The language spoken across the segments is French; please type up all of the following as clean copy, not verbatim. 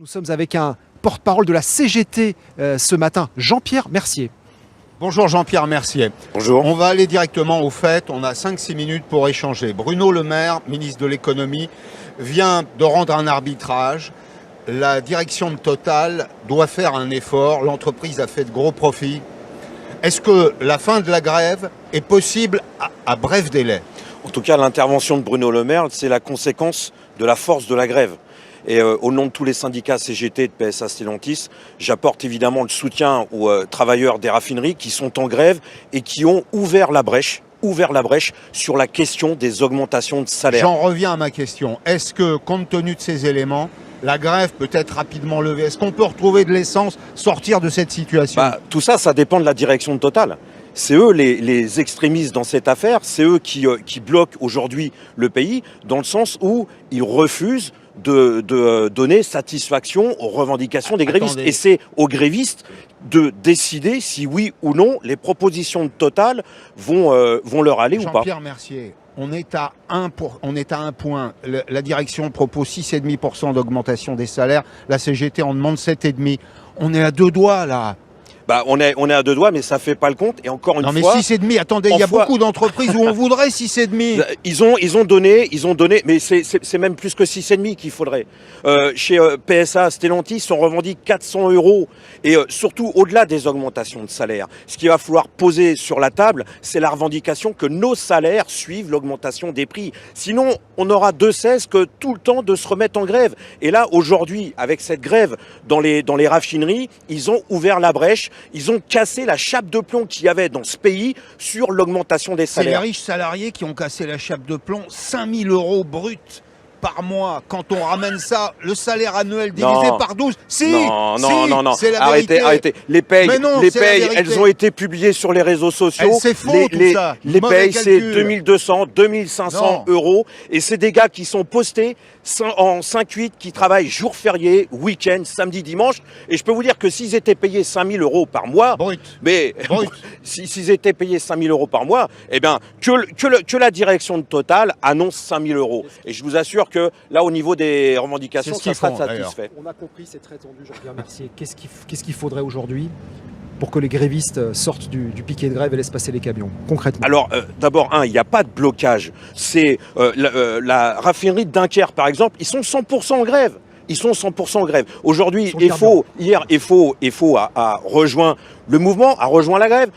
Nous sommes avec un porte-parole de la CGT ce matin, Jean-Pierre Mercier. Bonjour Jean-Pierre Mercier. Bonjour. On va aller directement au fait, on a 5-6 minutes pour échanger. Bruno Le Maire, ministre de l'économie, vient de rendre un arbitrage. La direction de Total doit faire un effort, l'entreprise a fait de gros profits. Est-ce que la fin de la grève est possible à bref délai? En tout cas, l'intervention de Bruno Le Maire, c'est la conséquence de la force de la grève. Et au nom de tous les syndicats CGT et de PSA Stellantis, j'apporte évidemment le soutien aux travailleurs des raffineries qui sont en grève et qui ont ouvert la brèche sur la question des augmentations de salaire. J'en reviens à ma question. Est-ce que, compte tenu de ces éléments, la grève peut être rapidement levée? Est-ce qu'on peut retrouver de l'essence, sortir de cette situation? Tout ça, ça dépend de la direction de Total. C'est eux les extrémistes dans cette affaire, c'est eux qui bloquent aujourd'hui le pays, dans le sens où ils refusent de donner satisfaction aux revendications des grévistes. Et c'est aux grévistes de décider si oui ou non les propositions de Total vont leur aller ou pas. Jean-Pierre Mercier, on est à un point. La direction propose 6,5% d'augmentation des salaires. La CGT en demande 7,5%. On est à deux doigts là. On est à deux doigts, mais ça fait pas le compte. Et encore une fois. Non, mais 6,5, attendez, il y a beaucoup d'entreprises où on voudrait 6,5. Ils ont donné, mais c'est même plus que 6,5 qu'il faudrait. Chez PSA Stellantis, on revendique 400 €. Et surtout, au-delà des augmentations de salaire, ce qu'il va falloir poser sur la table, c'est la revendication que nos salaires suivent l'augmentation des prix. Sinon, on n'aura de cesse que tout le temps de se remettre en grève. Et là, aujourd'hui, avec cette grève dans les raffineries, ils ont ouvert la brèche. Ils ont cassé la chape de plomb qu'il y avait dans ce pays sur l'augmentation des salaires. C'est les riches salariés qui ont cassé la chape de plomb, 5 000 € bruts par mois. Quand on ramène ça, le salaire annuel divisé par 12. Non. C'est la arrêtez. Les payes, elles ont été publiées sur les réseaux sociaux. C'est faux tout ça. Les payes, c'est 2200, 2500 €. Et c'est des gars qui sont postés en 5-8, qui travaillent jour férié, week-end, samedi, dimanche. Et je peux vous dire que s'ils étaient payés 5 000 € par mois, s'ils étaient payés 5 000 € par mois, eh bien, que la direction de Total annonce 5 000 €. Et je vous assure que là, au niveau des revendications, ça sera satisfait. On a compris, c'est très tendu, Jean-Pierre Mercier. Qu'est-ce qu'il faudrait aujourd'hui pour que les grévistes sortent du piquet de grève et laissent passer les camions, concrètement? Alors, d'abord, il n'y a pas de blocage. C'est la raffinerie de Dunkerque, par exemple, ils sont 100% en grève. Ils sont 100% en grève. Aujourd'hui, EFO a rejoint le mouvement, a rejoint la grève.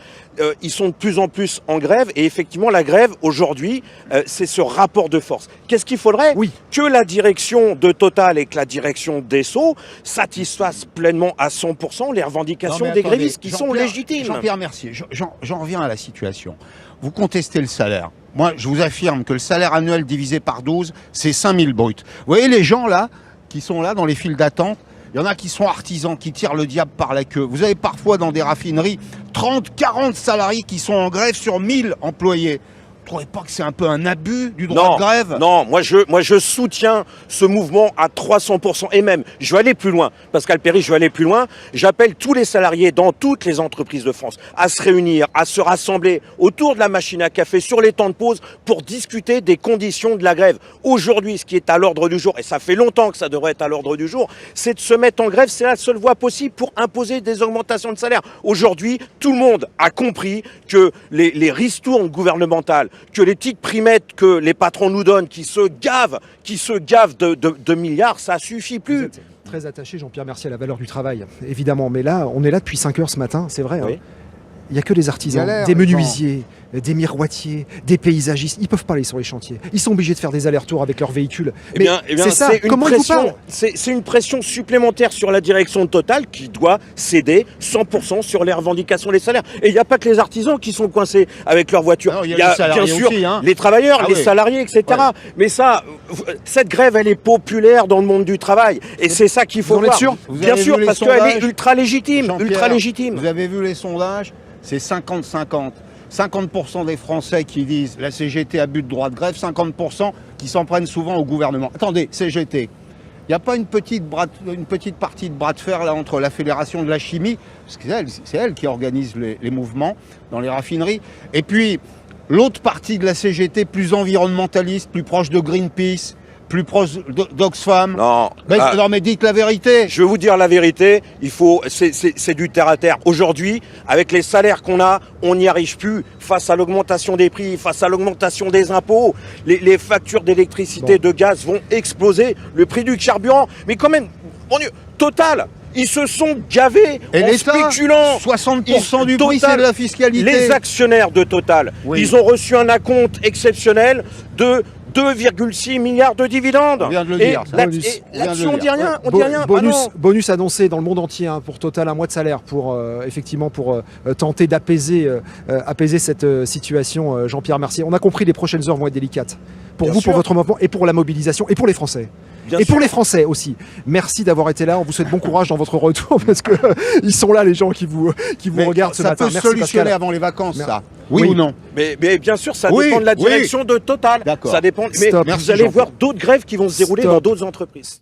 Ils sont de plus en plus en grève. Et effectivement, la grève, aujourd'hui, c'est ce rapport de force. Qu'est-ce qu'il faudrait? Que la direction de Total et que la direction d'Esso satisfassent pleinement à 100% les revendications des grévistes qui sont légitimes. Jean-Pierre Mercier, j'en reviens à la situation. Vous contestez le salaire. Moi, je vous affirme que le salaire annuel divisé par 12, c'est 5 000 bruts. Vous voyez les gens là qui sont là dans les files d'attente, il y en a qui sont artisans, qui tirent le diable par la queue. Vous avez parfois dans des raffineries 30, 40 salariés qui sont en grève sur 1000 employés. Vous ne trouvez pas que c'est un peu un abus du droit de grève? Non, moi je soutiens ce mouvement à 300%. Et même, je vais aller plus loin. Pascal Perry, je vais aller plus loin. J'appelle tous les salariés dans toutes les entreprises de France à se réunir, à se rassembler autour de la machine à café sur les temps de pause pour discuter des conditions de la grève. Aujourd'hui, ce qui est à l'ordre du jour, et ça fait longtemps que ça devrait être à l'ordre du jour, c'est de se mettre en grève. C'est la seule voie possible pour imposer des augmentations de salaire. Aujourd'hui, tout le monde a compris que les ristournes gouvernementales, que les petites primettes que les patrons nous donnent, qui se gavent de milliards, ça suffit plus. Vous êtes très attaché, Jean-Pierre Mercier, à la valeur du travail, évidemment. Mais là, on est là depuis 5 heures ce matin, c'est vrai. Oui. Il n'y a que des artisans, des menuisiers, des miroitiers, des paysagistes. Ils ne peuvent pas aller sur les chantiers. Ils sont obligés de faire des allers-retours avec leurs véhicules. C'est ça. Comment ils vous parlent? C'est une pression supplémentaire sur la direction de Total qui doit céder 100% sur les revendications des salaires. Et il n'y a pas que les artisans qui sont coincés avec leurs voitures. Il y a bien sûr aussi, les travailleurs, les salariés, etc. Ouais. Mais ça, cette grève, elle est populaire dans le monde du travail. Et c'est ça qu'il faut voir. Bien sûr, parce qu'elle est ultra légitime. Vous avez vu les sondages? C'est 50-50. 50% des Français qui disent la CGT a but de droit de grève, 50% qui s'en prennent souvent au gouvernement. Attendez, CGT, il n'y a pas une petite partie de bras de fer là, entre la Fédération de la chimie, parce que c'est elle qui organise les mouvements dans les raffineries, et puis l'autre partie de la CGT plus environnementaliste, plus proche de Greenpeace, plus proche d'Oxfam. Non. Non, mais dites la vérité. Je vais vous dire la vérité, c'est du terre à terre. Aujourd'hui, avec les salaires qu'on a, on n'y arrive plus face à l'augmentation des prix, face à l'augmentation des impôts. Les factures d'électricité, de gaz vont exploser. Le prix du carburant, mais quand même, mon Dieu, Total, ils se sont gavés en spéculant. 60% du prix, c'est de la fiscalité. Les actionnaires de Total, ils ont reçu un acompte exceptionnel de 2,6 milliards de dividendes. On vient de le dire. Là-dessus, on dit rien. Bonus annoncé dans le monde entier hein, pour Total, un mois de salaire pour effectivement pour tenter d'apaiser cette situation. Jean-Pierre Mercier, on a compris, les prochaines heures vont être délicates pour vous, pour votre mouvement et pour la mobilisation et pour les Français. Pour les Français aussi. Merci d'avoir été là. On vous souhaite bon courage dans votre retour parce que ils sont là les gens qui vous regardent ce matin. Ça peut solutionner avant les vacances, ça. Oui ou non? Mais bien sûr, ça dépend de la direction de Total. Ça dépend. Mais vous allez voir d'autres grèves qui vont se dérouler dans d'autres entreprises.